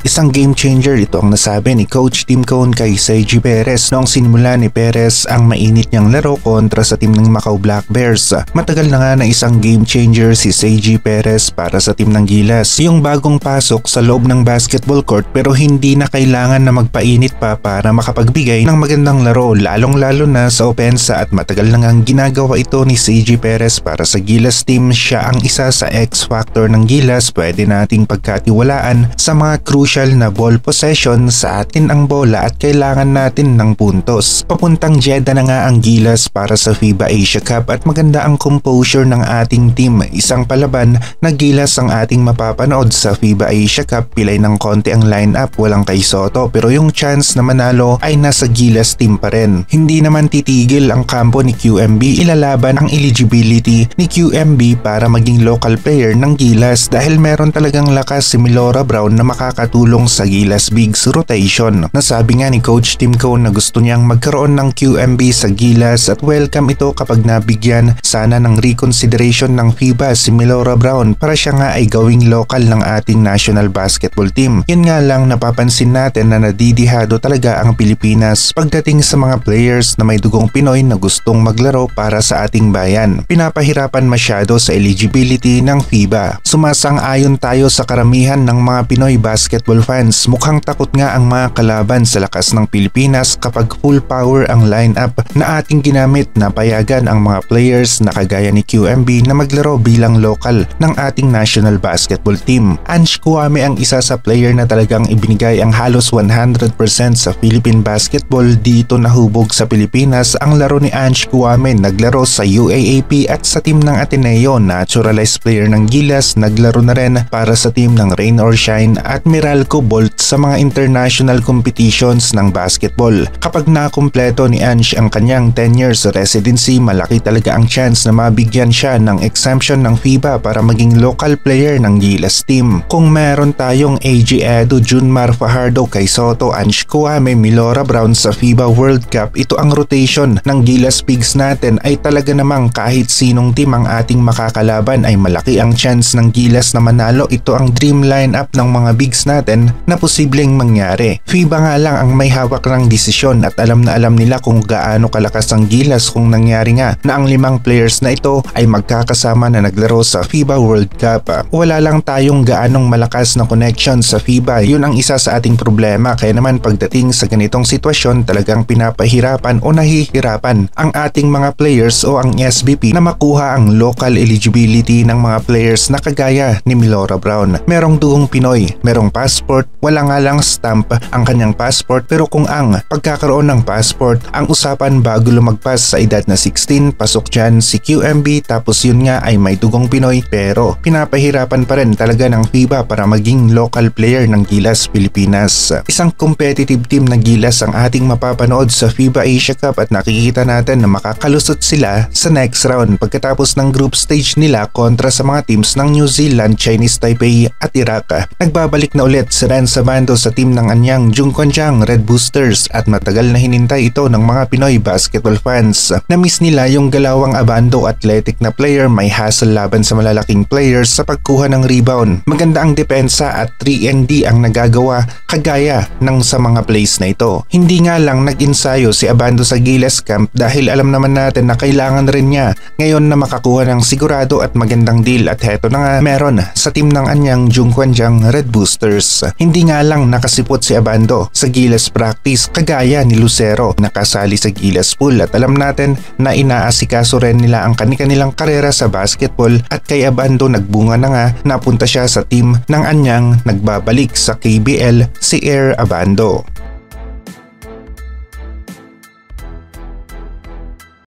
Isang game changer ito ang nasabi ni Coach Tim Cone kay Seiji Perez noong sinimula ni Perez ang mainit niyang laro kontra sa team ng Macau Black Bears. Matagal na nga na isang game changer si Seiji Perez para sa team ng Gilas. Yung bagong pasok sa loob ng basketball court pero hindi na kailangan na magpainit pa para makapagbigay ng magandang laro, lalong-lalo na sa opensa, at matagal na ngang ginagawa ito ni Seiji Perez para sa Gilas team. Siya ang isa sa X-factor ng Gilas. Pwede nating pagkatiwalaan sa mga crucial na ball possession. Sa atin ang bola at kailangan natin ng puntos. Papuntang Jeddah na nga ang Gilas para sa FIBA Asia Cup at maganda ang composure ng ating team. Isang palaban na Gilas ang ating mapapanood sa FIBA Asia Cup. Pilay ng konti ang lineup, walang kay Soto, pero yung chance na manalo ay nasa Gilas team pa rin. Hindi naman titigil ang kampo ni QMB. Ilalaban ang eligibility ni QMB para maging local player ng Gilas dahil meron talagang lakas si Milora Brown na makakatulong sa Gilas Bigs rotation. Nasabi nga ni Coach Tim Cone na gusto niyang magkaroon ng QMB sa Gilas at welcome ito kapag nabigyan sana ng reconsideration ng FIBA si Milora Brown para siya nga ay gawing local ng ating national basketball team. Yun nga lang, napapansin natin na nadidihado talaga ang Pilipinas pagdating sa mga players na may dugong Pinoy na gustong maglaro para sa ating bayan. Pinapahirapan masyado sa eligibility ng FIBA. Sumasang-ayon tayo sa karamihan ng mga Pinoy basketball fans. Mukhang takot nga ang mga kalaban sa lakas ng Pilipinas kapag full power ang lineup na ating ginamit na payagan ang mga players na kagaya ni QMB na maglaro bilang local ng ating national basketball team. Ange Kouame ang isa sa player na talagang ibinigay ang halos 100% sa Philippine basketball. Dito nahubog sa Pilipinas ang laro ni Ange Kouame. Naglaro sa UAAP at sa team ng Ateneo. Naturalized player ng Gilas, naglaro na rin para sa team ng Rain or Shine at Meralco Bolt sa mga international competitions ng basketball. Kapag nakumpleto ni Ange ang kanyang 10 years residency, malaki talaga ang chance na mabigyan siya ng exemption ng FIBA para maging local player ng Gilas team. Kung meron tayong AG Edu, Junmar Fajardo, kay Soto, Ange Kouame, Milora Brown sa FIBA World Cup, ito ang rotation ng Gilas Bigs natin ay talaga namang kahit sinong team ang ating makakalaban ay malaki ang chance ng Gilas na manalo. Ito ang dream lineup ng mga bigs natin na posibleng mangyari. FIBA nga lang ang may hawak ng desisyon at alam na alam nila kung gaano kalakas ang Gilas kung nangyari nga na ang 5 players na ito ay magkakasama na naglaro sa FIBA World Cup. Wala lang tayong gaanong malakas na connection sa FIBA. Yun ang isa sa ating problema. Kaya naman pagdating sa ganitong sitwasyon, talagang pinapahirapan o nahihirapan ang ating mga players o ang SBP na makuha ang local eligibility ng mga players na kagaya ni Milora Brown. Merong duhong Pinoy, merong passport, wala nga lang stamp ang kanyang passport, pero kung ang pagkakaroon ng passport ang usapan bago lumagpas sa edad na 16, pasok dyan si QMB, tapos yun nga ay may dugong Pinoy, pero pinapahirapan pa rin talaga ng FIBA para maging local player ng Gilas Pilipinas. Isang competitive team na Gilas ang ating mapapanood sa FIBA Asia Cup at nakikita natin na makakalusot sila sa next round pagkatapos ng group stage nila kontra sa mga teams ng New Zealand, Chinese Taipei at Iraq. Nagbabalik na ulit si Ren Sabando sa team ng anyang Jungkwanjang Red Boosters at matagal na hinintay ito ng mga Pinoy basketball fans. Na-miss nila yung galawang Abando, athletic na player, may hustle laban sa malalaking players sa pagkuha ng rebound. Maganda ang depensa at 3&D ang nagagawa kagaya ng sa mga plays na ito. Hindi nga lang nag-insayo si Abando sa Gilas Camp dahil alam naman natin na kailangan rin niya ngayon na makakuha ng sigurado at magandang deal, at heto na nga meron sa team ng anyang Jungkwanjang Red Boosters. Hindi nga lang nakasipot si Abando sa Gilas practice kagaya ni Lucero nakasali sa Gilas pool, at alam natin na inaasikaso rin nila ang kanilang karera sa basketball, at kay Abando nagbunga na nga, napunta siya sa team ng anyang nagbabalik sa KBL, si Air Abando.